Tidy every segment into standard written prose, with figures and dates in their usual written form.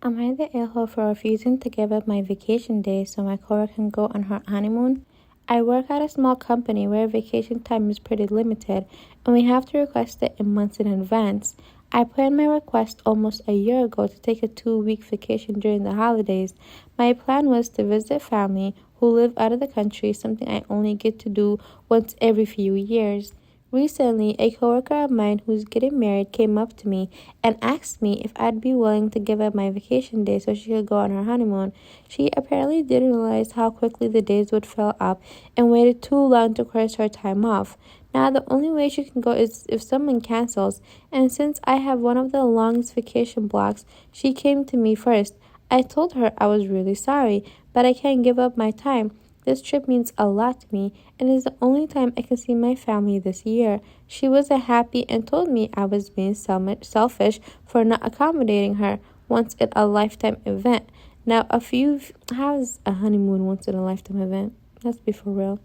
Am I the a-hole for refusing to give up my vacation days so my coworker can go on her honeymoon? I work at a small company where vacation time is pretty limited, and we have to request it in months in advance. I put in my request almost a year ago to take a 2-week vacation during the holidays. My plan was to visit family who live out of the country, something I only get to do once every few years. Recently, a coworker of mine who's getting married came up to me and asked me if I'd be willing to give up my vacation days so she could go on her honeymoon. She apparently didn't realize how quickly the days would fill up and waited too long to request her time off. Now, the only way she can go is if someone cancels, and since I have one of the longest vacation blocks, she came to me first. I told her I was really sorry, but I can't give up my time. This trip means a lot to me, and is the only time I can see my family this year. She wasn't happy and told me I was being selfish for not accommodating her. Once in a lifetime event. How's a honeymoon once in a lifetime event? Let's be for real.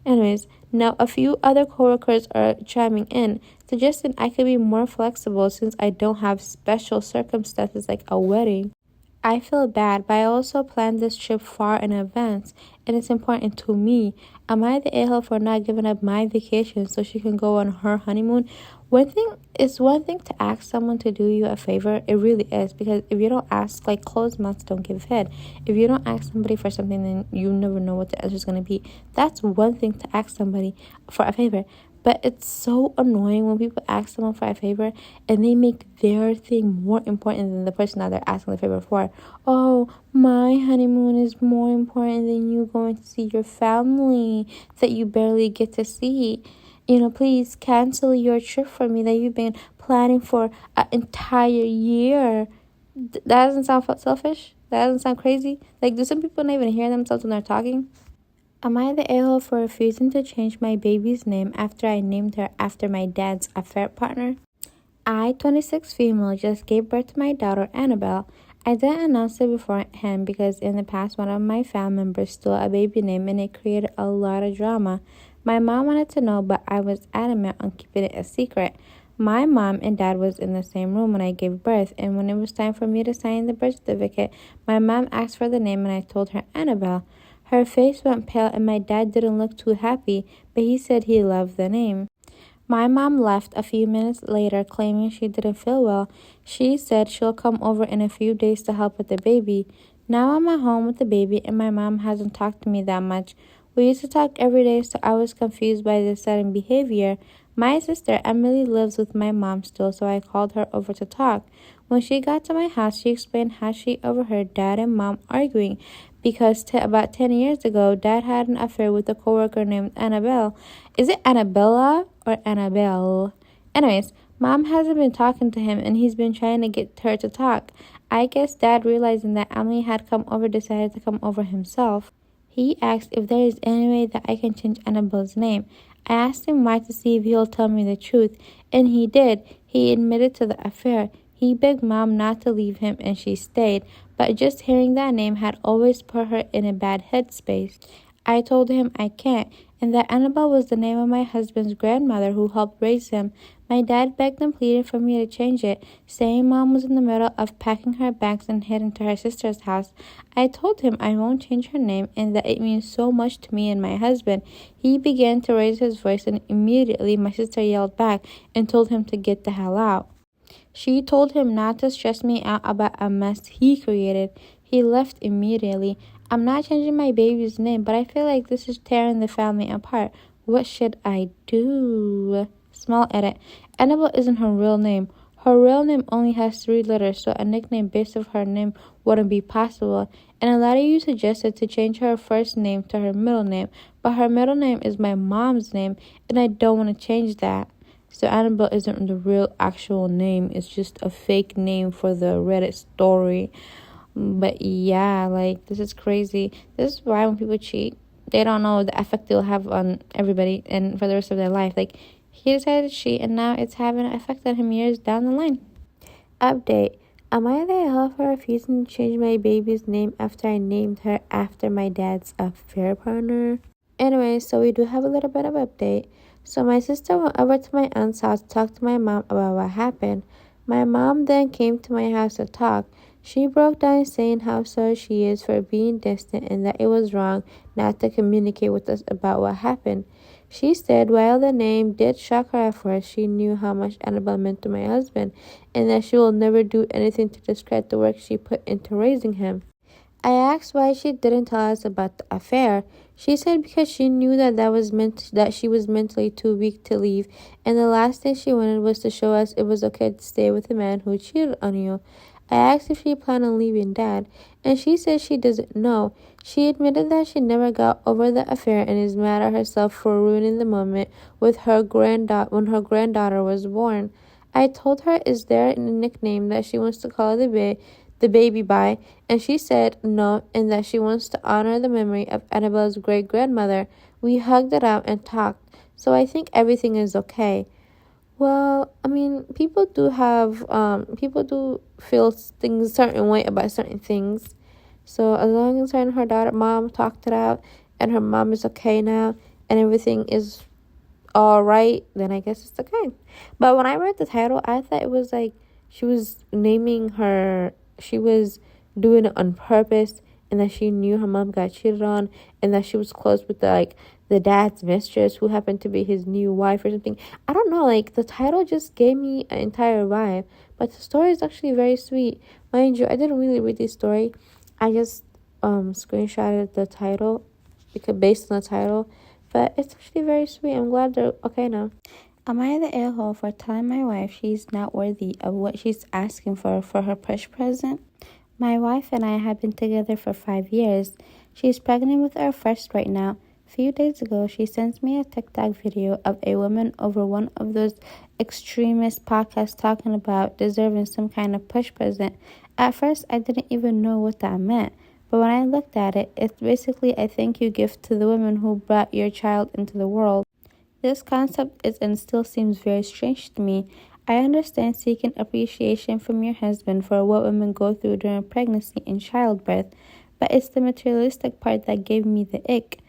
Anyways, now a few other coworkers are chiming in, suggesting I could be more flexible since I don't have special circumstances like a wedding. I feel bad, but I also planned this trip far in advance, and it's important to me. Am I the a-hole for not giving up my vacation so she can go on her honeymoon? It's one thing to ask someone to do you a favor. It really is, because if you don't ask, like closed mouths don't give head. If you don't ask somebody for something, then you never know what the answer is going to be. That's one thing to ask somebody for a favor. But it's so annoying when people ask someone for a favor and they make their thing more important than the person that they're asking the favor for. Oh, my honeymoon is more important than you going to see your family that you barely get to see. Please cancel your trip for me that you've been planning for an entire year. That doesn't sound selfish? That doesn't sound crazy? Like, do some people not even hear themselves when they're talking? Am I the a-hole for refusing to change my baby's name after I named her after my dad's affair partner? I, 26 female, just gave birth to my daughter Annabelle. I didn't announce it beforehand because in the past one of my family members stole a baby name and it created a lot of drama. My mom wanted to know, but I was adamant on keeping it a secret. My mom and dad was in the same room when I gave birth, and when it was time for me to sign the birth certificate, my mom asked for the name and I told her Annabelle. Her face went pale and my dad didn't look too happy, but he said he loved the name. My mom left a few minutes later claiming she didn't feel well. She said she'll come over in a few days to help with the baby. Now I'm at home with the baby and my mom hasn't talked to me that much. We used to talk every day, so I was confused by this sudden behavior. My sister Emily lives with my mom still, so I called her over to talk. When she got to my house, she explained how she overheard dad and mom arguing because about 10 years ago, dad had an affair with a coworker named Annabelle. Is it Annabella or Annabelle? Anyways, mom hasn't been talking to him and he's been trying to get her to talk. I guess dad, realizing that Emily had come over, decided to come over himself. He asked if there is any way that I can change Annabelle's name. I asked him why to see if he'll tell me the truth, and he did. He admitted to the affair. He begged mom not to leave him and she stayed, but just hearing that name had always put her in a bad headspace. I told him I can't, and that Annabelle was the name of my husband's grandmother who helped raise him. My dad begged and pleaded for me to change it, saying mom was in the middle of packing her bags and heading to her sister's house. I told him I won't change her name and that it means so much to me and my husband. He began to raise his voice and immediately my sister yelled back and told him to get the hell out. She told him not to stress me out about a mess he created. He left immediately. I'm not changing my baby's name, but I feel like this is tearing the family apart. What should I do? Small edit. Annabelle isn't her real name. Her real name only has 3 letters, so a nickname based off her name wouldn't be possible. And a lot of you suggested to change her first name to her middle name, but her middle name is my mom's name, and I don't want to change that. So Annabelle isn't the real actual name. It's just a fake name for the Reddit story. But yeah, like, this is crazy. This is why when people cheat, they don't know the effect they'll have on everybody and for the rest of their life. Like, he decided to cheat and now it's having an effect on him years down the line. Update. Am I the a-hole for refusing to change my baby's name after I named her after my dad's affair partner? Anyway, so we do have a little bit of update. So my sister went over to my aunt's house to talk to my mom about what happened. My mom then came to my house to talk. She broke down saying how sorry she is for being distant and that it was wrong not to communicate with us about what happened. She said while the name did shock her at first, she knew how much Annabelle meant to my husband and that she will never do anything to discredit the work she put into raising him. I asked why she didn't tell us about the affair. She said because she knew that she was mentally too weak to leave, and the last thing she wanted was to show us it was okay to stay with a man who cheated on you. I asked if she planned on leaving Dad, and she said she doesn't know. She admitted that she never got over the affair and is mad at herself for ruining the moment with her when her granddaughter was born. I told her is there a nickname that she wants to call the baby by, and she said no and that she wants to honor the memory of Annabelle's great-grandmother. We hugged it out and talked, so I think everything is okay. Well, I mean, people do feel things a certain way about certain things. So as long as her and her mom talked it out and her mom is okay now and everything is all right, then I guess it's okay. But when I read the title, I thought it was like she was she was doing it on purpose, and that she knew her mom got cheated on, and that she was close with the dad's mistress who happened to be his new wife or something. I don't know, like the title just gave me an entire vibe, but the story is actually very sweet. Mind you, I didn't really read the story. I just screenshotted the title because based on the title, but it's actually very sweet. I'm glad they're okay now. Am I the a-hole for telling my wife she's not worthy of what she's asking for her push present? My wife and I have been together for 5 years. She's pregnant with our first right now. A few days ago, she sent me a TikTok video of a woman over one of those extremist podcasts talking about deserving some kind of push present. At first, I didn't even know what that meant. But when I looked at it, it's basically a thank you gift to the woman who brought your child into the world. This concept is and still seems very strange to me. I understand seeking appreciation from your husband for what women go through during pregnancy and childbirth, but it's the materialistic part that gave me the ick.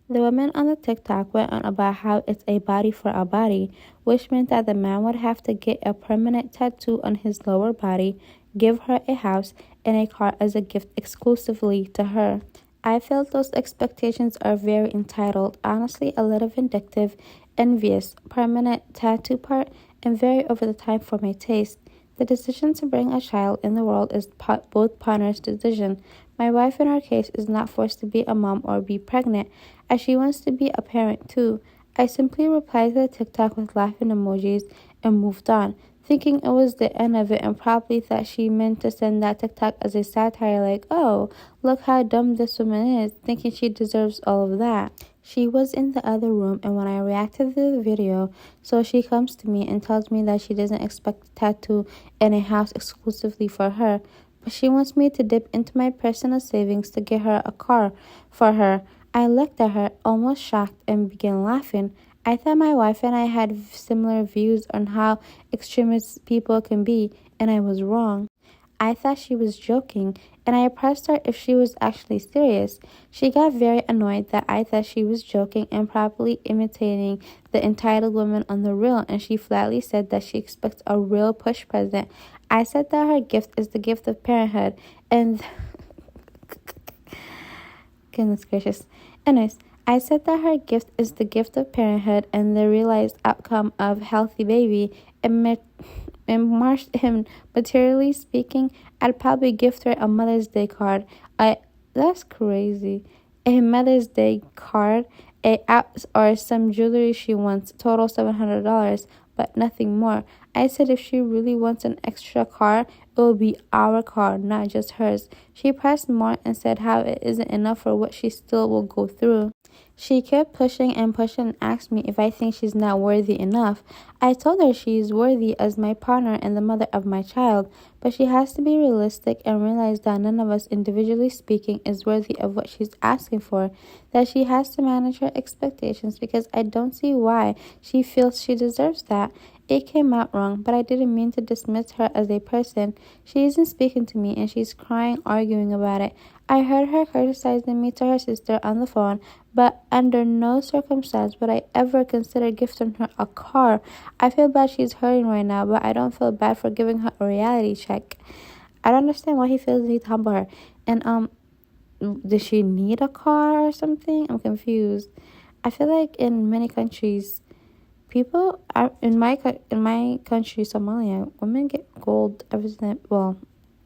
The woman on the TikTok went on about how it's a body for a body, which meant that the man would have to get a permanent tattoo on his lower body, give her a house and a car as a gift exclusively to her. I feel those expectations are very entitled, honestly a little vindictive, envious, permanent tattoo part, and very over the top for my taste. The decision to bring a child in the world is both partners' decision. My wife in her case is not forced to be a mom or be pregnant, as she wants to be a parent too. I simply replied to the TikTok with laughing emojis and moved on, thinking it was the end of it, and probably thought she meant to send that TikTok as a satire like, oh, look how dumb this woman is, thinking she deserves all of that. She was in the other room, and when I reacted to the video, so she comes to me and tells me that she doesn't expect a tattoo and a house exclusively for her, but she wants me to dip into my personal savings to get her a car for her. I looked at her, almost shocked, and began laughing. I thought my wife and I had similar views on how extremist people can be, and I was wrong. I thought she was joking, and I pressed her if she was actually serious. She got very annoyed that I thought she was joking and probably imitating the entitled woman on the reel, and she flatly said that she expects a real push present. I said that her gift is the gift of parenthood, and goodness gracious. Anyways, I said that her gift is the gift of parenthood and the realized outcome of healthy baby, and materially speaking, I'd probably gift her a Mother's Day card. That's crazy. A Mother's Day card, or some jewelry she wants, total $700, but nothing more. I said if she really wants an extra car, it will be our car, not just hers. She pressed more and said how it isn't enough for what she still will go through. She kept pushing and asked me if I think she's not worthy enough. I told her she is worthy as my partner and the mother of my child, but she has to be realistic and realize that none of us, individually speaking, is worthy of what she's asking for, that she has to manage her expectations because I don't see why she feels she deserves that. It came out wrong, but I didn't mean to dismiss her as a person. She isn't speaking to me and she's crying, arguing about it. I heard her criticizing me to her sister on the phone, but under no circumstance would I ever consider gifting her a car. I feel bad she's hurting right now, but I don't feel bad for giving her a reality check. I don't understand why he feels the need to humble her. And does she need a car or something? I'm confused. I feel like in many countries, people are in my country, Somalia, women get gold every since, well,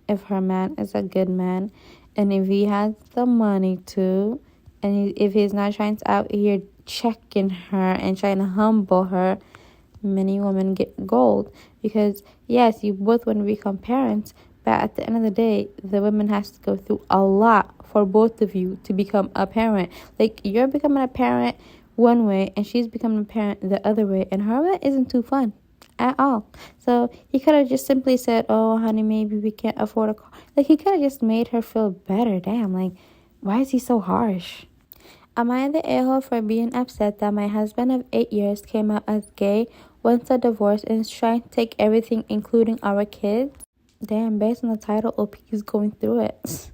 if her man is a good man, and if he has the money to, and if he's not trying to out here checking her and trying to humble her, many women get gold. Because yes, you both want to become parents, but at the end of the day, the woman has to go through a lot for both of you to become a parent. Like, you're becoming a parent one way and she's becoming a parent the other way, and her way isn't too fun at all. So he could have just simply said, "Oh honey, maybe we can't afford a car." Like, he could have just made her feel better. Damn, like, why is he so harsh? Am I the a-hole for being upset that my husband of 8 years came out as gay, wants a divorce, and is trying to take everything, including our kids? Damn, based on the title, OP's going through it.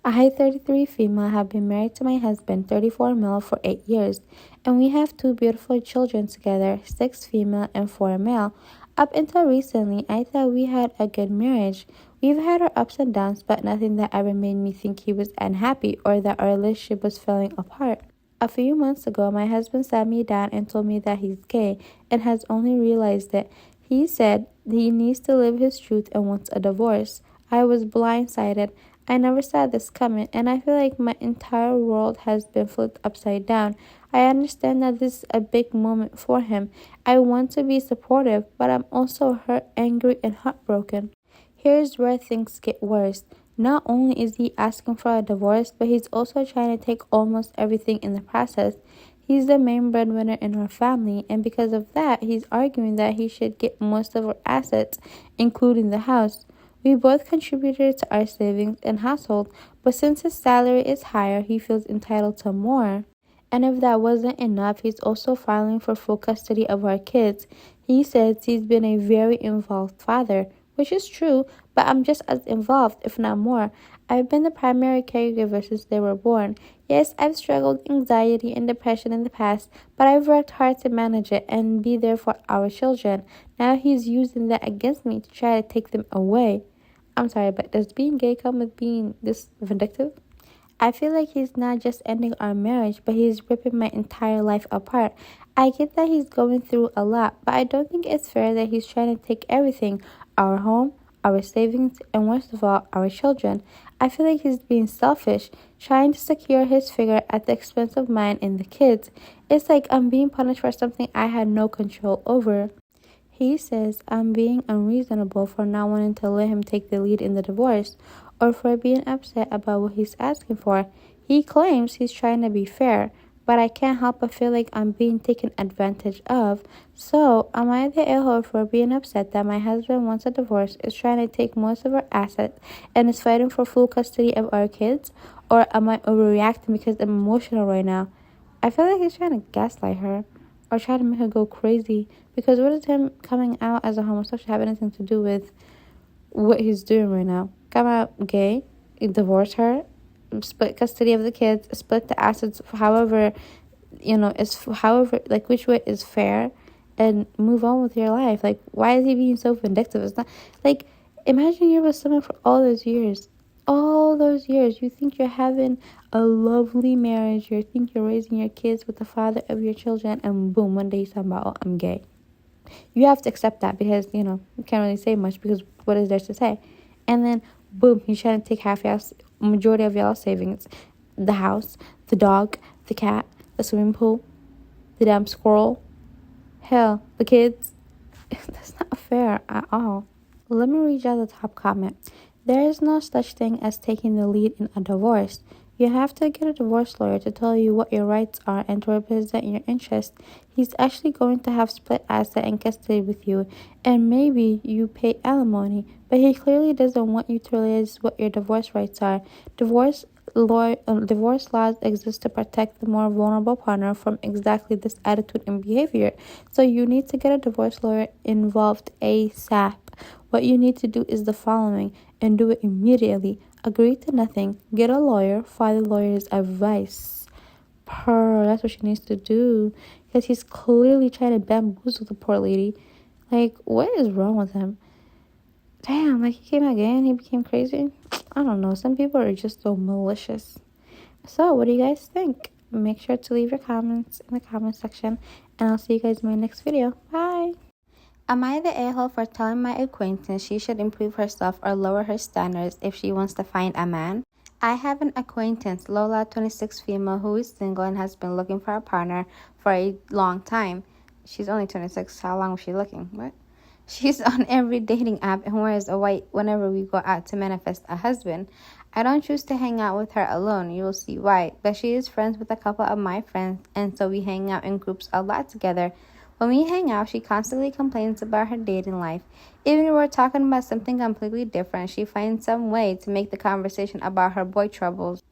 I, 33 female, have been married to my husband, 34 male, for 8 years, and we have 2 beautiful children together, 6 female and 4 male. Up until recently, I thought we had a good marriage. We've had our ups and downs, but nothing that ever made me think he was unhappy or that our relationship was falling apart. A few months ago, my husband sat me down and told me that he's gay and has only realized it. He said he needs to live his truth and wants a divorce. I was blindsided. I never saw this coming, and I feel like my entire world has been flipped upside down. I understand that this is a big moment for him. I want to be supportive, but I'm also hurt, angry, and heartbroken. Here's where things get worse. Not only is he asking for a divorce, but he's also trying to take almost everything in the process. He's the main breadwinner in our family, and because of that, he's arguing that he should get most of our assets, including the house. We both contributed to our savings and household, but since his salary is higher, he feels entitled to more. And if that wasn't enough, he's also filing for full custody of our kids. He says he's been a very involved father, which is true, but I'm just as involved, if not more. I've been the primary caregiver since they were born. Yes, I've struggled with anxiety and depression in the past, but I've worked hard to manage it and be there for our children. Now he's using that against me to try to take them away. I'm sorry, but does being gay come with being this vindictive? I feel like he's not just ending our marriage, but he's ripping my entire life apart. I get that he's going through a lot, but I don't think it's fair that he's trying to take everything, our home, our savings, and worst of all, our children. I feel like he's being selfish, trying to secure his figure at the expense of mine and the kids. It's like I'm being punished for something I had no control over. He says I'm being unreasonable for not wanting to let him take the lead in the divorce, or for being upset about what he's asking for. He claims he's trying to be fair, but I can't help but feel like I'm being taken advantage of. So, am I the a-hole for being upset that my husband wants a divorce, is trying to take most of our assets, and is fighting for full custody of our kids? Or am I overreacting because I'm emotional right now? I feel like he's trying to gaslight her, or try to make her go crazy, because what does him coming out as a homosexual have anything to do with what he's doing right now? Come out gay, divorce her, split custody of the kids, split the assets, however, like, which way is fair, and move on with your life. Like, why is he being so vindictive? It's not like, imagine you're with someone for all those years. All those years, you think you're having a lovely marriage, you think you're raising your kids with the father of your children, and boom, one day you talk about, "Oh, I'm gay." You have to accept that, because, you can't really say much, because what is there to say? And then, boom, he's trying to take majority of y'all's savings, the house, the dog, the cat, the swimming pool, the damn squirrel, hell, the kids. That's not fair at all. Let me read y'all the top comment. There is no such thing as taking the lead in a divorce. You have to get a divorce lawyer to tell you what your rights are and to represent your interests. He's actually going to have split asset and custody with you, and maybe you pay alimony, but he clearly doesn't want you to realize what your divorce rights are. Divorce laws exist to protect the more vulnerable partner from exactly this attitude and behavior. So you need to get a divorce lawyer involved ASAP. What you need to do is the following, and do it immediately. Agree to nothing. Get a lawyer. Follow the lawyer's advice. That's what she needs to do. Because he's clearly trying to bamboozle the poor lady. Like, what is wrong with him? Damn, like he came again, he became crazy. I don't know, some people are just so malicious. So, what do you guys think? Make sure to leave your comments in the comment section, and I'll see you guys in my next video. Bye! Am I the a-hole for telling my acquaintance she should improve herself or lower her standards if she wants to find a man? I have an acquaintance, Lola, 26 female, who is single and has been looking for a partner for a long time. She's only 26. How long was she looking? What? She's on every dating app and wears a white whenever we go out to manifest a husband. I don't choose to hang out with her alone. You'll see why. But she is friends with a couple of my friends, and so we hang out in groups a lot together. When we hang out, she constantly complains about her dating life. Even when we're talking about something completely different, she finds some way to make the conversation about her boy troubles.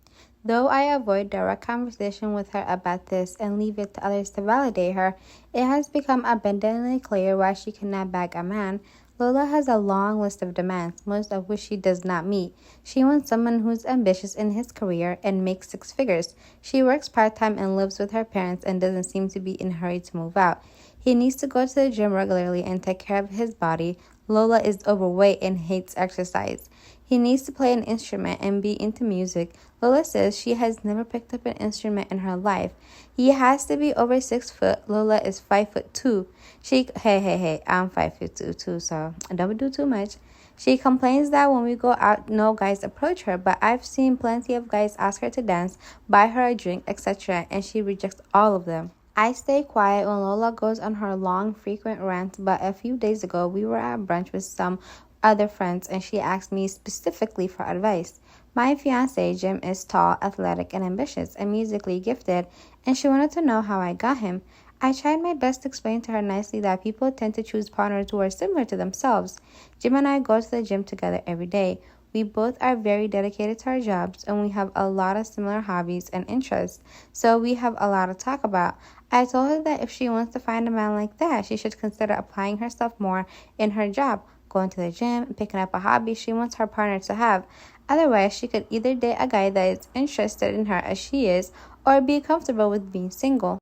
Though I avoid direct conversation with her about this and leave it to others to validate her, it has become abundantly clear why she cannot bag a man. Lola has a long list of demands, most of which she does not meet. She wants someone who's ambitious in his career and makes 6 figures. She works part-time and lives with her parents and doesn't seem to be in a hurry to move out. He needs to go to the gym regularly and take care of his body. Lola is overweight and hates exercise. He needs to play an instrument and be into music. Lola says she has never picked up an instrument in her life. He has to be over 6 foot. Lola is 5'2". Hey, I'm 5'2" too, so don't do too much. She complains that when we go out, no guys approach her, but I've seen plenty of guys ask her to dance, buy her a drink, etc., and she rejects all of them. I stay quiet when Lola goes on her long, frequent rants, but a few days ago, we were at brunch with some other friends, and she asked me specifically for advice. My fiancé, Jim, is tall, athletic, and ambitious, and musically gifted, and she wanted to know how I got him. I tried my best to explain to her nicely that people tend to choose partners who are similar to themselves. Jim and I go to the gym together every day. We both are very dedicated to our jobs, and we have a lot of similar hobbies and interests, so we have a lot to talk about. I told her that if she wants to find a man like that, she should consider applying herself more in her job, going to the gym, and picking up a hobby she wants her partner to have. Otherwise, she could either date a guy that is interested in her as she is, or be comfortable with being single.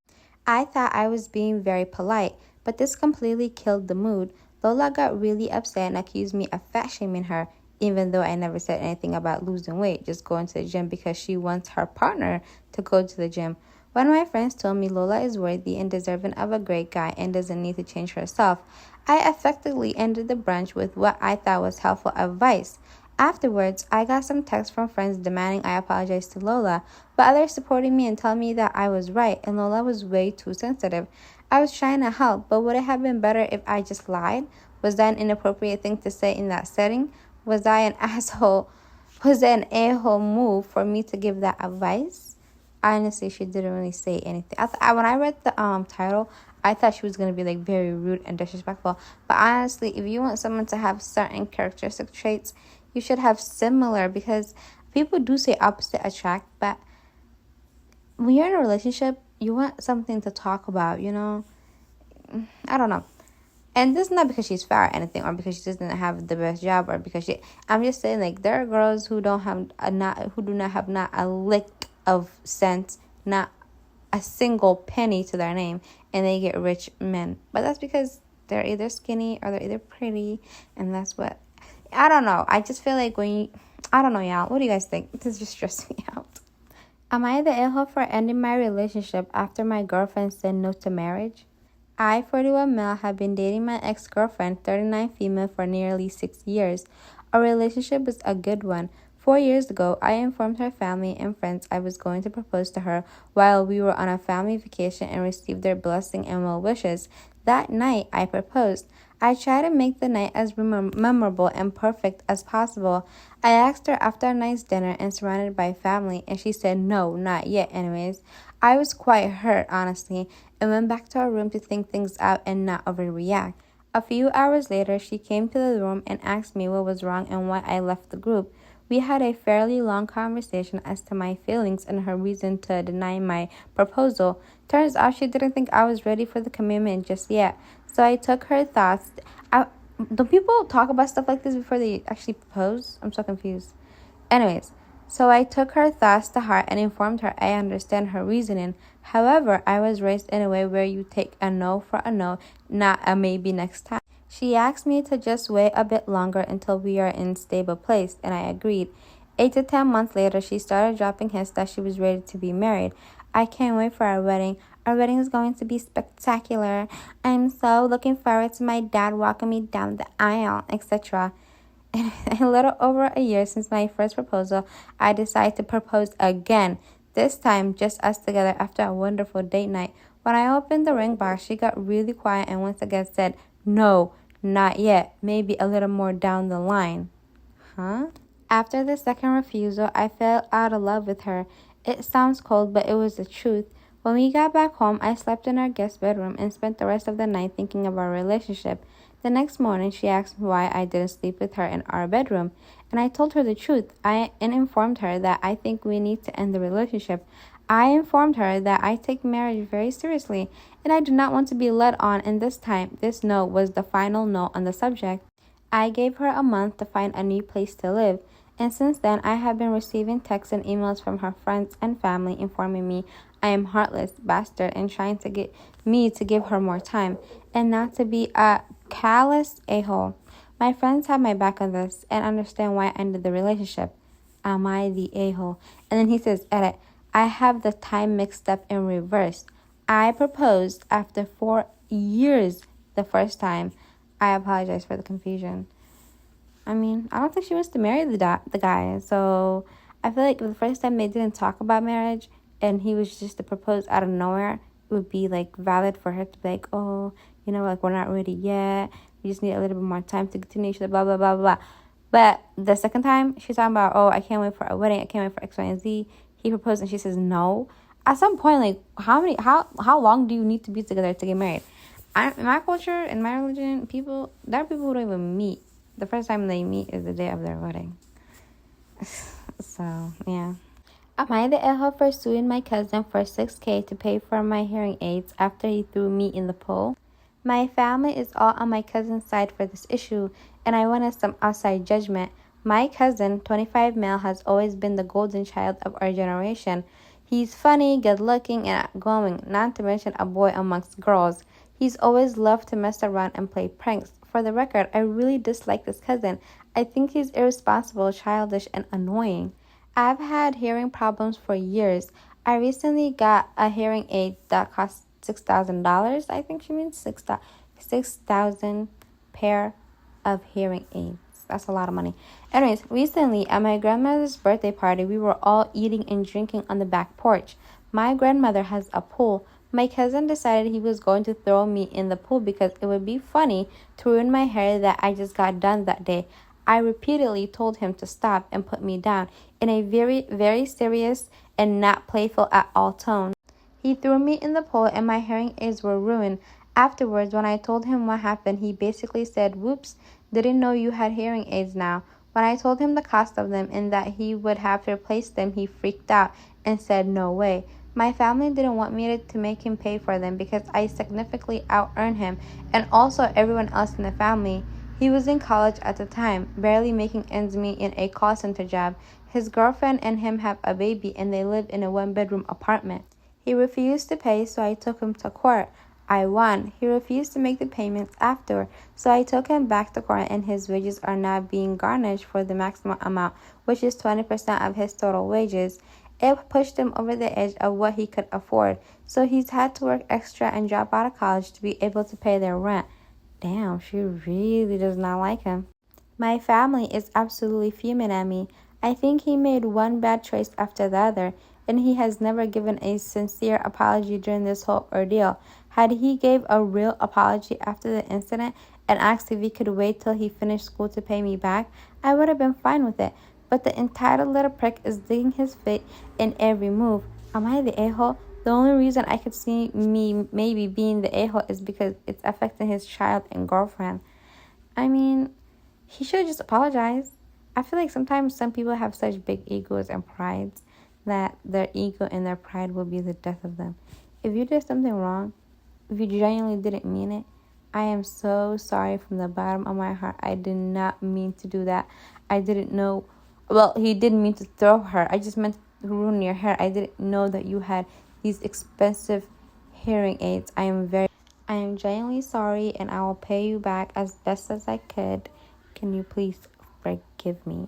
I thought I was being very polite, but this completely killed the mood. Lola got really upset and accused me of fat shaming her, even though I never said anything about losing weight, just going to the gym because she wants her partner to go to the gym. One of my friends told me Lola is worthy and deserving of a great guy and doesn't need to change herself. I effectively ended the brunch with what I thought was helpful advice. Afterwards, I got some texts from friends demanding I apologize to Lola, but others supporting me and telling me that I was right and Lola was way too sensitive. I was trying to help, but would it have been better if I just lied? Was that an inappropriate thing to say in that setting? Was I an asshole? Was it an a-hole move for me to give that advice? Honestly, she didn't really say anything. When I read the title, I thought she was going to be like very rude and disrespectful. But honestly, if you want someone to have certain characteristic traits, you should have similar, because people do say opposite attract, but when you're in a relationship, you want something to talk about, you know? I don't know. And this is not because she's fat or anything, or because she doesn't have the best job, or because I'm just saying, like, there are girls who do not have not a lick of sense, not a single penny to their name, and they get rich men. But that's because they're either skinny or they're either pretty, and that's what, I don't know. I just feel like I don't know, y'all. What do you guys think? This just stressed me out. Am I the a-hole for ending my relationship after my girlfriend said no to marriage? I, 41 male, have been dating my ex-girlfriend, 39 female, for nearly 6 years. Our relationship was a good one. 4 years ago, I informed her family and friends I was going to propose to her while we were on a family vacation and received their blessing and well wishes. That night, I proposed. I tried to make the night as memorable and perfect as possible. I asked her after a nice dinner and surrounded by family, and she said no, not yet anyways. I was quite hurt, honestly, and went back to our room to think things out and not overreact. A few hours later, she came to the room and asked me what was wrong and why I left the group. We had a fairly long conversation as to my feelings and her reason to deny my proposal. Turns out she didn't think I was ready for the commitment just yet. So I took her thoughts. Do people talk about stuff like this before they actually propose? I'm so confused. Anyways, so I took her thoughts to heart and informed her I understand her reasoning. However, I was raised in a way where you take a no for a no, not a maybe next time. She asked me to just wait a bit longer until we are in a stable place, and I agreed. 8 to 10 months later, she started dropping hints that she was ready to be married. I can't wait for our wedding. Our wedding is going to be spectacular. I'm so looking forward to my dad walking me down the aisle, etc. In a little over a year since my first proposal, I decided to propose again, this time just us together after a wonderful date night. When I opened the ring box, she got really quiet and once again said, "No, not yet, maybe a little more down the line." Huh? After the second refusal, I fell out of love with her. It sounds cold, but it was the truth. When we got back home, I slept in our guest bedroom and spent the rest of the night thinking of our relationship. The next morning, she asked me why I didn't sleep with her in our bedroom, and I told her the truth. I informed her that I think we need to end the relationship. I informed her that I take marriage very seriously, and I do not want to be led on, and this time, this no was the final no on the subject. I gave her a month to find a new place to live, and since then I have been receiving texts and emails from her friends and family informing me I am heartless bastard and trying to get me to give her more time and not to be a callous a-hole. My friends have my back on this and understand why I ended the relationship. Am I the a-hole? And then he says, edit, I have the time mixed up in reverse. I proposed after 4 years the first time. I apologize for the confusion. I mean, I don't think she wants to marry the guy. So I feel like the first time they didn't talk about marriage and he was just to propose out of nowhere, it would be like valid for her to be like, oh, you know, like we're not ready yet. We just need a little bit more time to continue each other, blah, blah, blah, blah. But the second time, she's talking about, oh, I can't wait for a wedding. I can't wait for X, Y, and Z. He proposed and she says no. At some point, like, how long do you need to be together to get married? In my culture, in my religion, there are people who don't even meet. The first time they meet is the day of their wedding. So, yeah. Am I the a-hole for suing my cousin for $6,000 to pay for my hearing aids after he threw me in the pool? My family is all on my cousin's side for this issue, and I wanted some outside judgment. My cousin, 25 male, has always been the golden child of our generation. He's funny, good-looking, and outgoing, not to mention a boy amongst girls. He's always loved to mess around and play pranks. For the record, I really dislike this cousin. I think he's irresponsible, childish, and annoying. I've had hearing problems for years. I recently got a hearing aid that cost $6,000. I think she means 6,000 pair of hearing aids. That's a lot of money. Anyways, recently at my grandmother's birthday party, we were all eating and drinking on the back porch. My grandmother has a pool. My cousin decided he was going to throw me in the pool because it would be funny to ruin my hair that I just got done that day. I repeatedly told him to stop and put me down in a very, very serious and not playful at all tone. He threw me in the pool and my hearing aids were ruined. Afterwards, when I told him what happened, he basically said, "Whoops, didn't know you had hearing aids now." When I told him the cost of them and that he would have to replace them, he freaked out and said, "No way." My family didn't want me to make him pay for them because I significantly out-earned him and also everyone else in the family. He was in college at the time, barely making ends meet in a call center job. His girlfriend and him have a baby and they live in a one-bedroom apartment. He refused to pay, so I took him to court. I won. He refused to make the payments after, so I took him back to court and his wages are now being garnished for the maximum amount, which is 20% of his total wages. It pushed him over the edge of what he could afford, so he's had to work extra and drop out of college to be able to pay their rent. Damn, she really does not like him. My family is absolutely fuming at me. I think he made one bad choice after the other, and he has never given a sincere apology during this whole ordeal. Had he gave a real apology after the incident and asked if he could wait till he finished school to pay me back, I would have been fine with it. But the entitled little prick is digging his feet in every move. Am I the a-hole? The only reason I could see me maybe being the a-hole is because it's affecting his child and girlfriend. I mean, he should just apologize. I feel like sometimes some people have such big egos and prides that their ego and their pride will be the death of them. If you did something wrong, if you genuinely didn't mean it, I am so sorry from the bottom of my heart. I did not mean to do that. I didn't know. Well, he didn't mean to throw her. I just meant to ruin your hair. I didn't know that you had these expensive hearing aids. I I am genuinely sorry and I will pay you back as best as I could. Can you please forgive me?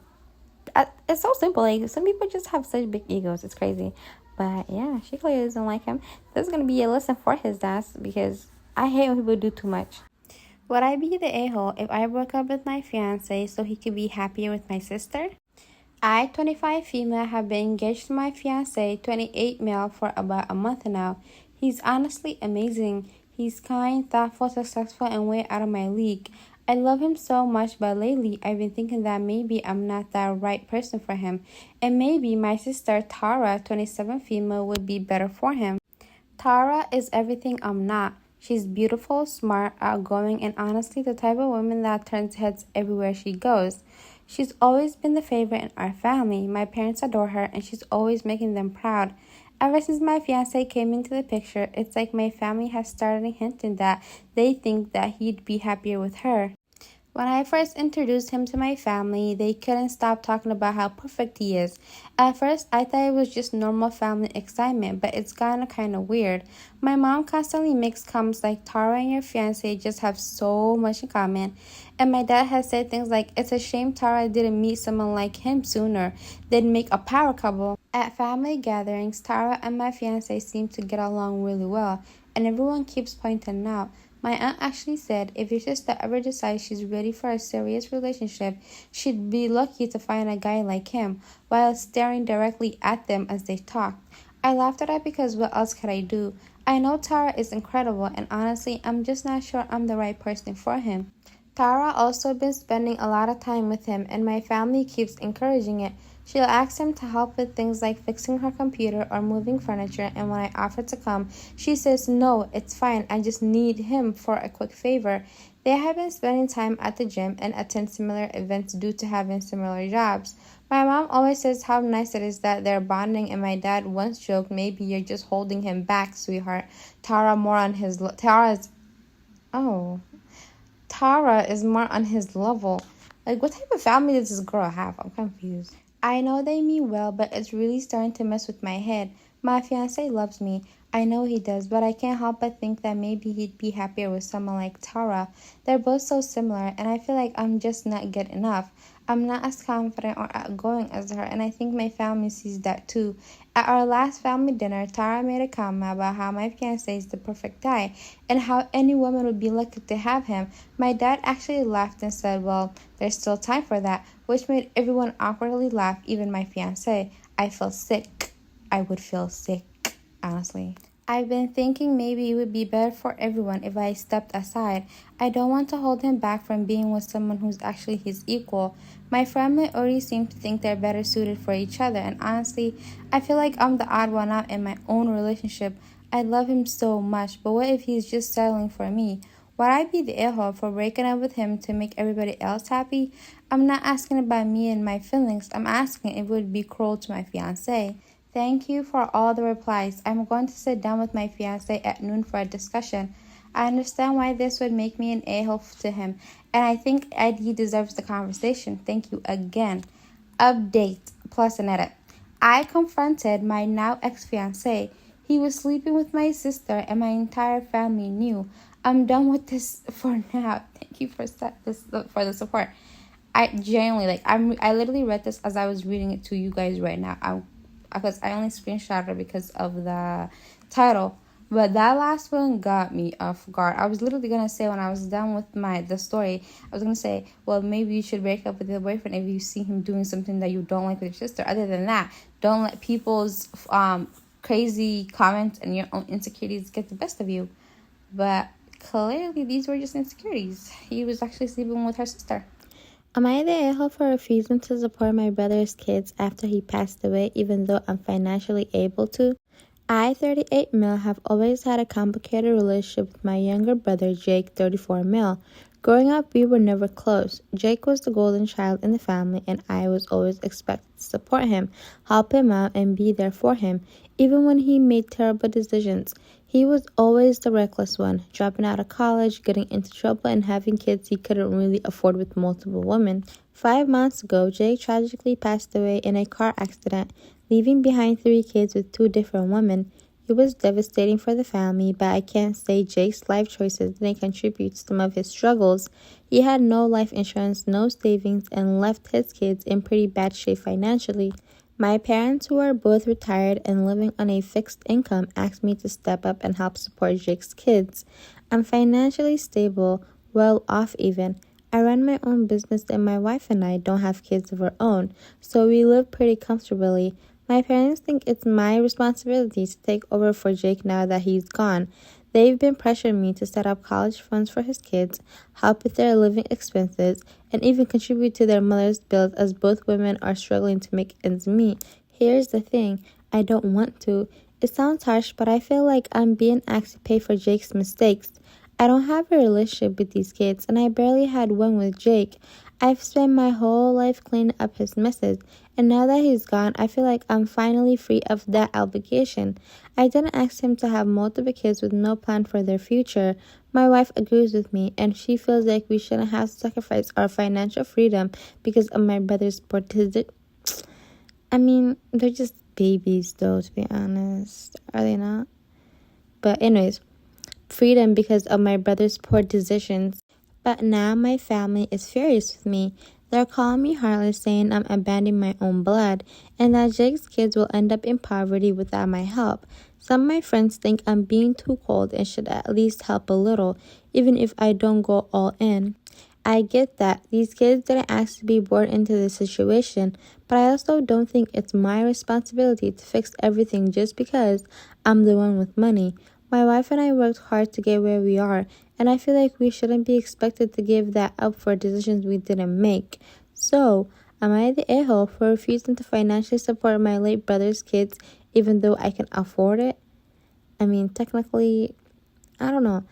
It's so simple. Like, some people just have such big egos. It's crazy. But yeah, she clearly doesn't like him. This is going to be a lesson for his ass because I hate when people do too much. Would I be the a-hole if I broke up with my fiance so he could be happier with my sister? I, 25 female, have been engaged to my fiance, 28 male, for about a month now. He's honestly amazing. He's kind, thoughtful, successful, and way out of my league. I love him so much, but lately I've been thinking that maybe I'm not the right person for him. And maybe my sister, Tara, 27 female, would be better for him. Tara is everything I'm not. She's beautiful, smart, outgoing, and honestly the type of woman that turns heads everywhere she goes. She's always been the favorite in our family. My parents adore her, and she's always making them proud. Ever since my fiance came into the picture, it's like my family has started hinting that they think that he'd be happier with her. When I first introduced him to my family, they couldn't stop talking about how perfect he is. At first, I thought it was just normal family excitement, but it's gotten kind of weird. My mom constantly makes comments like, Tara and your fiancé just have so much in common. And my dad has said things like, it's a shame Tara didn't meet someone like him sooner. They'd make a power couple. At family gatherings, Tara and my fiancé seem to get along really well, and everyone keeps pointing out. My aunt actually said if your sister ever decides she's ready for a serious relationship, she'd be lucky to find a guy like him, while staring directly at them as they talked. I laughed at that because what else could I do? I know Tara is incredible, and honestly, I'm just not sure I'm the right person for him. Tara also been spending a lot of time with him, and my family keeps encouraging it. She'll ask him to help with things like fixing her computer or moving furniture, and when I offer to come, she says, no, it's fine, I just need him for a quick favor. They have been spending time at the gym and attend similar events due to having similar jobs. My mom always says how nice it is that they're bonding, and my dad once joked, maybe you're just holding him back, sweetheart. Tara is more on his level. Like, what type of family does this girl have? I'm confused. I know they mean well, but it's really starting to mess with my head. My fiancé loves me. I know he does, but I can't help but think that maybe he'd be happier with someone like Tara. They're both so similar, and I feel like I'm just not good enough. I'm not as confident or outgoing as her, and I think my family sees that too. At our last family dinner, Tara made a comment about how my fiancé is the perfect guy, and how any woman would be lucky to have him. My dad actually laughed and said, well, there's still time for that, which made everyone awkwardly laugh, even my fiancé. I feel sick. I would feel sick, honestly. I've been thinking maybe it would be better for everyone if I stepped aside. I don't want to hold him back from being with someone who's actually his equal. My family already seem to think they're better suited for each other, and honestly, I feel like I'm the odd one out in my own relationship. I love him so much, but what if he's just settling for me? Would I be the a-hole for breaking up with him to make everybody else happy? I'm not asking about me and my feelings. I'm asking if it would be cruel to my fiancé. Thank you for all the replies. I'm going to sit down with my fiancé at noon for a discussion. I understand why this would make me an a-hole to him, and I think he deserves the conversation. Thank you again. Update plus an edit. I confronted my now ex-fiancé. He was sleeping with my sister, and my entire family knew. I'm done with this for now. Thank you for the support. I genuinely I literally read this as I was reading it to you guys right now. Because I only screenshot it because of the title. But that last one got me off guard. I was literally going to say when I was done with the story, I was going to say, well, maybe you should break up with your boyfriend if you see him doing something that you don't like with your sister. Other than that, don't let people's crazy comments and your own insecurities get the best of you. But clearly, these were just insecurities. He was actually sleeping with her sister. Am I the a-hole for refusing to support my brother's kids after he passed away, even though I'm financially able to? I, 38 male, have always had a complicated relationship with my younger brother, Jake, 34 male. Growing up, we were never close. Jake was the golden child in the family, and I was always expected to support him, help him out, and be there for him, even when he made terrible decisions. He was always the reckless one, dropping out of college, getting into trouble, and having kids he couldn't really afford with multiple women. 5 months ago, Jake tragically passed away in a car accident, leaving behind 3 kids with 2 different women. It was devastating for the family, but I can't say Jake's life choices didn't contribute to some of his struggles. He had no life insurance, no savings, and left his kids in pretty bad shape financially. My parents, who are both retired and living on a fixed income, asked me to step up and help support Jake's kids. I'm financially stable, well off even. I run my own business and my wife and I don't have kids of our own, so we live pretty comfortably. My parents think it's my responsibility to take over for Jake now that he's gone. They've been pressuring me to set up college funds for his kids, help with their living expenses, and even contribute to their mother's bills as both women are struggling to make ends meet. Here's the thing, I don't want to. It sounds harsh, but I feel like I'm being asked to pay for Jake's mistakes. I don't have a relationship with these kids, and I barely had one with Jake. I've spent my whole life cleaning up his messes, and now that he's gone, I feel like I'm finally free of that obligation. I didn't ask him to have multiple kids with no plan for their future. My wife agrees with me, and she feels like we shouldn't have to sacrifice our financial freedom because of my brother's they're just babies, though, to be honest. Are they not? But anyways, freedom because of my brother's poor decisions. But now my family is furious with me. They're calling me heartless, saying I'm abandoning my own blood, and that Jake's kids will end up in poverty without my help. Some of my friends think I'm being too cold and should at least help a little, even if I don't go all in. I get that these kids didn't ask to be born into this situation, but I also don't think it's my responsibility to fix everything just because I'm the one with money. My wife and I worked hard to get where we are, and I feel like we shouldn't be expected to give that up for decisions we didn't make. So, am I the a-hole for refusing to financially support my late brother's kids even though I can afford it? Technically, I don't know.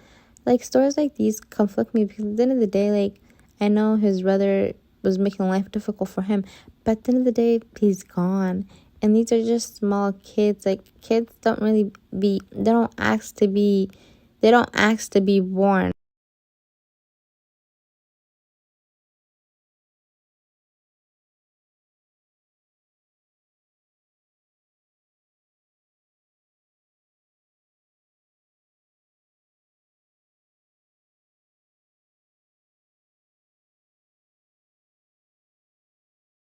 Stories like these conflict me because at the end of the day, I know his brother was making life difficult for him, but at the end of the day, he's gone. And these are just small kids. Kids don't really they don't ask to be born.